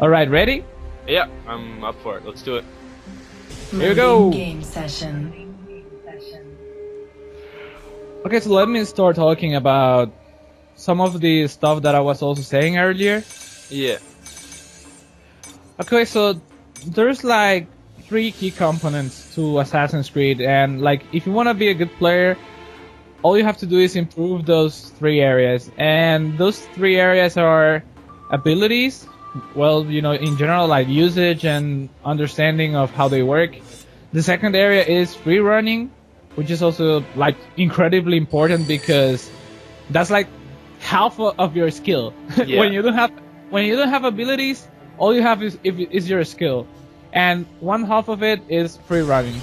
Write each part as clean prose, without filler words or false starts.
Alright, ready? Yeah, I'm up for it. Let's do it. Here we go. Game session. Okay, so let me start talking about some of the stuff that I was also saying earlier. Yeah. Okay, so there's like 3 key components to Assassin's Creed, and like if you want to be a good player, all you have to do is improve those 3 areas. And those 3 areas are abilities, well, you know, in general, like usage and understanding of how they work. The second area is free running, which is also like incredibly important because that's like half of your skill. Yeah. when you don't have abilities, all you have is your skill, and one half of it is free running.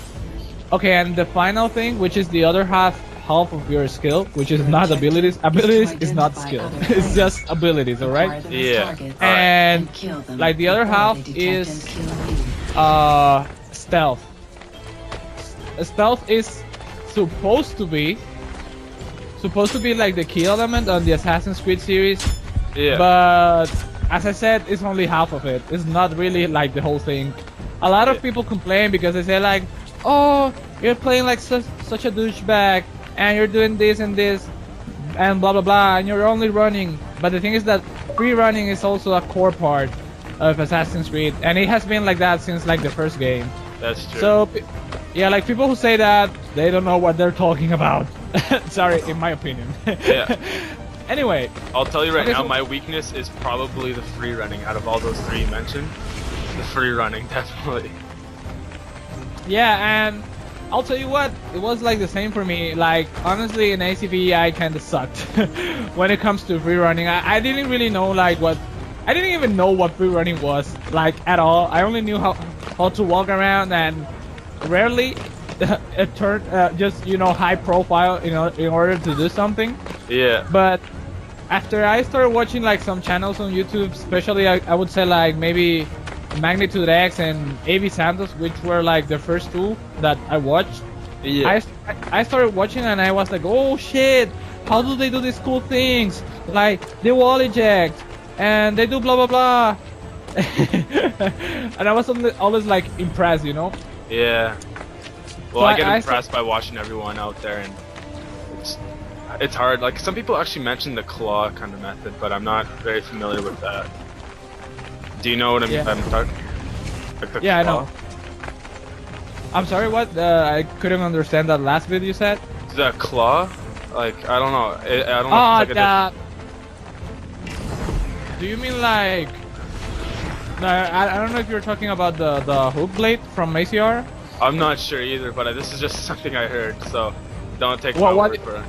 Okay, and the final thing, which is the other half of your skill, which is not abilities. Abilities is not skill. It's just abilities, all right? Yeah. And like the other half is stealth. Stealth is supposed to be like the key element on the Assassin's Creed series. Yeah. But as I said, it's only half of it. It's not really like the whole thing. A lot of people complain because they say like, oh, you're playing like such a douchebag, and you're doing this and this, and blah blah blah, and you're only running. But the thing is that free running is also a core part of Assassin's Creed, and it has been like that since like the first game. That's true. So, yeah, like people who say that, they don't know what they're talking about. Sorry, in my opinion. Yeah. Anyway, I'll tell you right okay, now, so my weakness is probably the free running. Out of all those 3 you mentioned, the free running, definitely. yeah, and I'll tell you what, it was like the same for me. Like, honestly, in ACV, I kind of sucked when it comes to free running. I didn't really know like I didn't even know what free running was, like, at all. I only knew how to walk around, and rarely just, you know, high profile, you know, in order to do something. Yeah. But after I started watching like some channels on YouTube, especially I would say like maybe Magnitude X and AV Santos, which were like the first 2 that I watched. Yeah. I started watching and I was like, oh shit, how do they do these cool things? Like, they wall eject, and they do blah blah blah. And I was always like impressed, you know? Yeah. Well, So I get impressed by watching everyone out there, and it's hard. Like, some people actually mention the claw kind of method, but I'm not very familiar with that. Do you know what I mean? Yeah. I'm talking. Like the Yeah, I claw? know. I'm sorry, what? I couldn't understand that last bit you said. The claw? Like, I don't know. I don't know. Oh, if it's like do you mean like? No, I don't know if you're talking about the hook blade from ACR. I'm not sure either, but this is just something I heard, so don't take my What- word for it.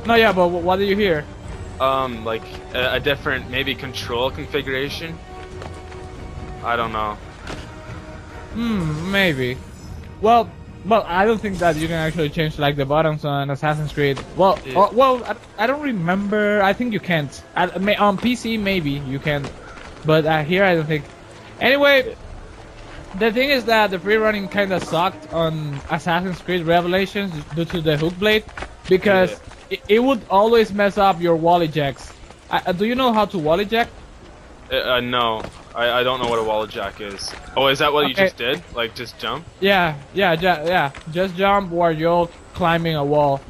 No, yeah, but what did you hear? Like a different maybe control configuration. I don't know. Maybe. Well, I don't think that you can actually change like the buttons on Assassin's Creed. Well, Yeah. I don't remember. I think you can't. On PC maybe you can, but here I don't think. Anyway, the thing is that the free running kind of sucked on Assassin's Creed Revelations due to the hook blade, because it would always mess up your wall ejects. Do you know how to wall eject? No, I don't know what a wall jack is. Oh, is that what you Okay. just did? Like, just jump? Yeah. Just jump while you're climbing a wall.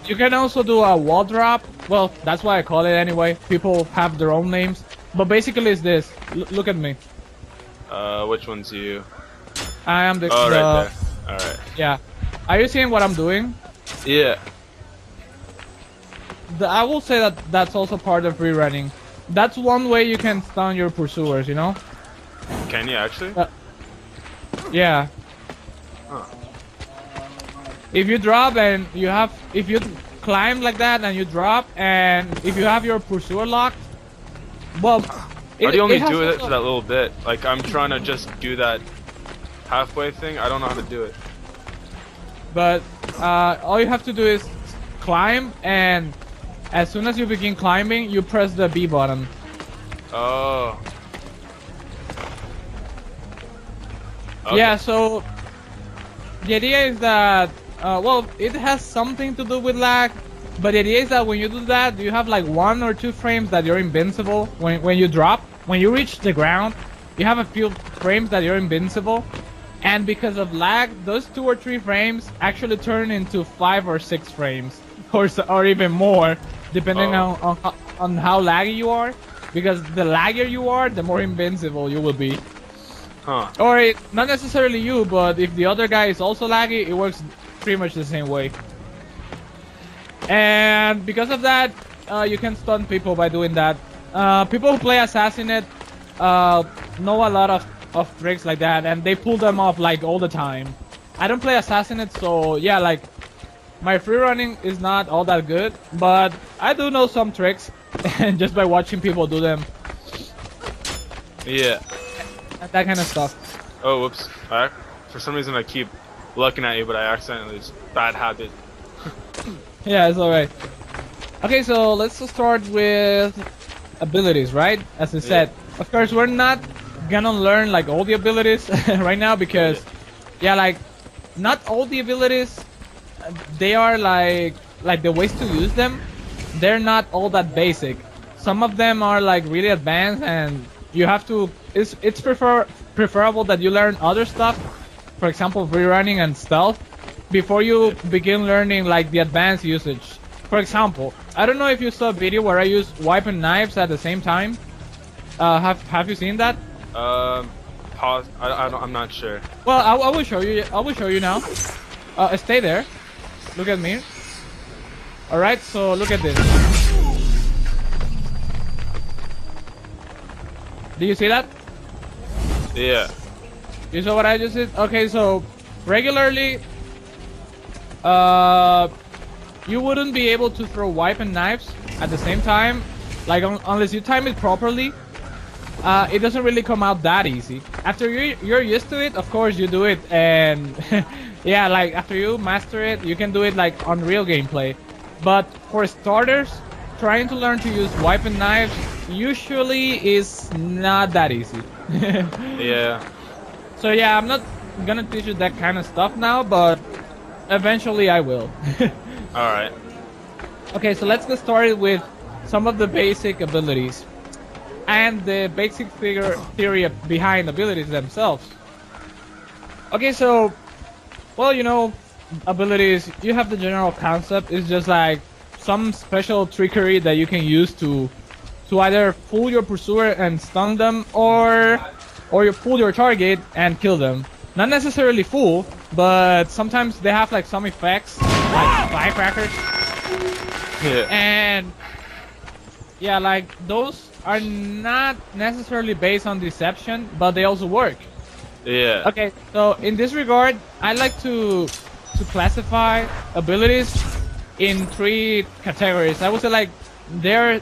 You can also do a wall drop. Well, that's why I call it anyway. People have their own names, but basically it's this. Look at me. Which one's you? I am the. Oh, right there. Alright. Yeah. Are you seeing what I'm doing? Yeah. I will say that that's also part of free running. That's one way you can stun your pursuers, you know? Can you actually? Yeah. Huh. If you drop and if you climb like that and you drop, and if you have your pursuer locked, well, How do you only has do it also- for that little bit? Like, I'm trying to just do that halfway thing. I don't know how to do it. But all you have to do is climb, and as soon as you begin climbing, you press the B button. Oh. Okay. Yeah, so the idea is that, well, it has something to do with lag, but the idea is that when you do that, you have like 1 or 2 frames that you're invincible when you drop. when you reach the ground, you have a few frames that you're invincible, and because of lag, those 2 or 3 frames actually turn into 5 or 6 frames, or even more, depending on how laggy you are. Because the laggier you are, the more invincible you will be. Huh. Or not necessarily you, but if the other guy is also laggy, it works pretty much the same way. And because of that, you can stun people by doing that. People who play Assassinate know a lot of tricks like that, and they pull them off like all the time. I don't play Assassinate, so yeah, like my free running is not all that good, but I do know some tricks, and just by watching people do them. Yeah. That kind of stuff. Oh, whoops. For some reason I keep looking at you, but I accidentally, it's bad habit. Yeah, it's alright. Okay, so let's start with abilities, right? As I said, of course, we're not gonna learn like all the abilities right now because, yeah, like not all the abilities, they are like the ways to use them. They're not all that basic. Some of them are like really advanced, and you have to. It's preferable that you learn other stuff, for example, free running and stealth, before you begin learning like the advanced usage. For example, I don't know if you saw a video where I used wipe and knives at the same time. Have you seen that? Pause. I'm not sure. Well, I will show you. I will show you now. Stay there. Look at me. All right. So look at this. Do you see that? Yeah. You saw what I just did? Okay. So regularly, you wouldn't be able to throw wipe and knives at the same time, like unless you time it properly. It doesn't really come out that easy. After you're used to it, of course you do it, and yeah, like after you master it, you can do it like on real gameplay. But for starters, trying to learn to use wipe and knives usually is not that easy. Yeah. So yeah, I'm not gonna teach you that kind of stuff now, but eventually I will. Alright. Okay, so let's get started with some of the basic abilities and the basic theory behind abilities themselves. Okay, so, well, you know, abilities, you have the general concept. It's just like some special trickery that you can use to either fool your pursuer and stun them, or you fool your target and kill them. Not necessarily fool, but sometimes they have like some effects, like firecrackers. Yeah. And yeah, like those are not necessarily based on deception, but they also work. Yeah. Okay, so in this regard, I like to classify abilities in 3 categories. I would say like they're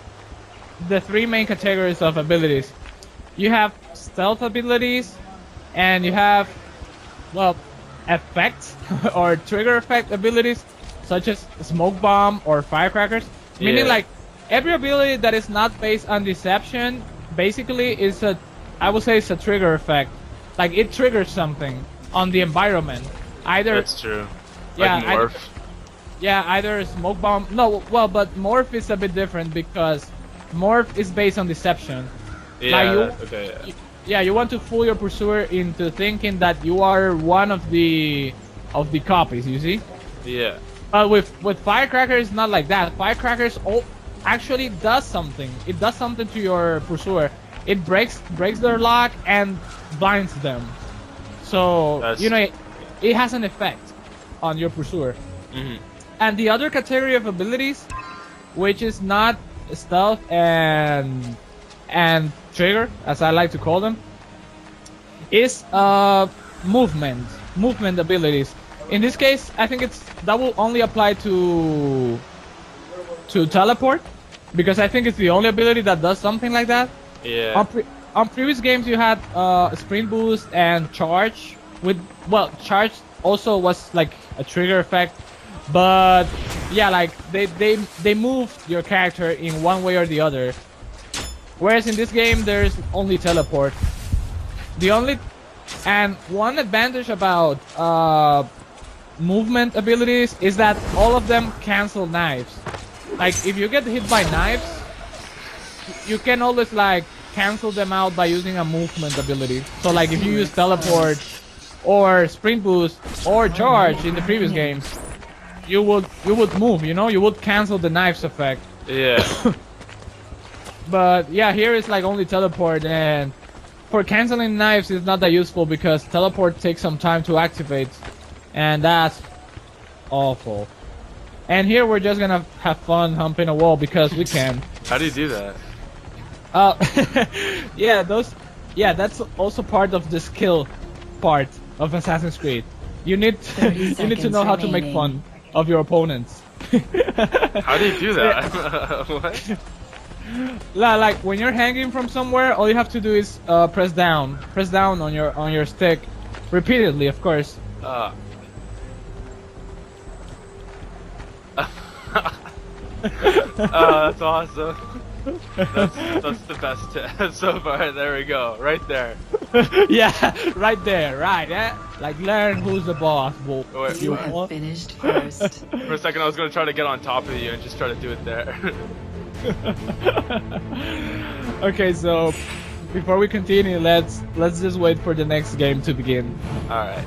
the 3 main categories of abilities. You have stealth abilities, and you have, well, effects or trigger effect abilities, such as smoke bomb or firecrackers. Meaning like every ability that is not based on deception basically is I would say it's a trigger effect. Like it triggers something on the environment. Either that's true. Yeah, like morph. Either smoke bomb. No, well, but morph is a bit different because morph is based on deception. Yeah. Like Okay. Yeah, you want to fool your pursuer into thinking that you are one of the copies. You see? Yeah. But with firecrackers, not like that. Firecrackers actually does something. It does something to your pursuer. It breaks their lock and blinds them. So you know it has an effect on your pursuer. Mm-hmm. And the other category of abilities, which is not stealth and trigger, as I like to call them, is movement abilities. In this case, I think that will only apply to teleport, because I think it's the only ability that does something like that. Yeah. On previous games, you had sprint boost and charge. Charge also was like a trigger effect, but yeah, like they move your character in one way or the other. Whereas in this game, there's only teleport. One advantage about movement abilities is that all of them cancel knives. Like if you get hit by knives, you can always like cancel them out by using a movement ability. So like if you use teleport or sprint boost or charge in the previous games, you would move, you know, you would cancel the knife's effect. Yeah. But yeah, here it's like only teleport, and for canceling knives it's not that useful because teleport takes some time to activate, and that's awful. And here we're just gonna have fun humping a wall because we can. How do you do that? Yeah, that's also part of the skill part of Assassin's Creed. You need to know how to make fun of your opponents. How do you do that? What? Like when you're hanging from somewhere, all you have to do is press down on your stick repeatedly, of course. That's awesome. That's the best tip so far. There we go, right there. Yeah, right there, right. Yeah, like learn who's the boss. Wait, You have finished first. For a second, I was gonna try to get on top of you and just try to do it there. Okay, so before we continue, let's just wait for the next game to begin. All right.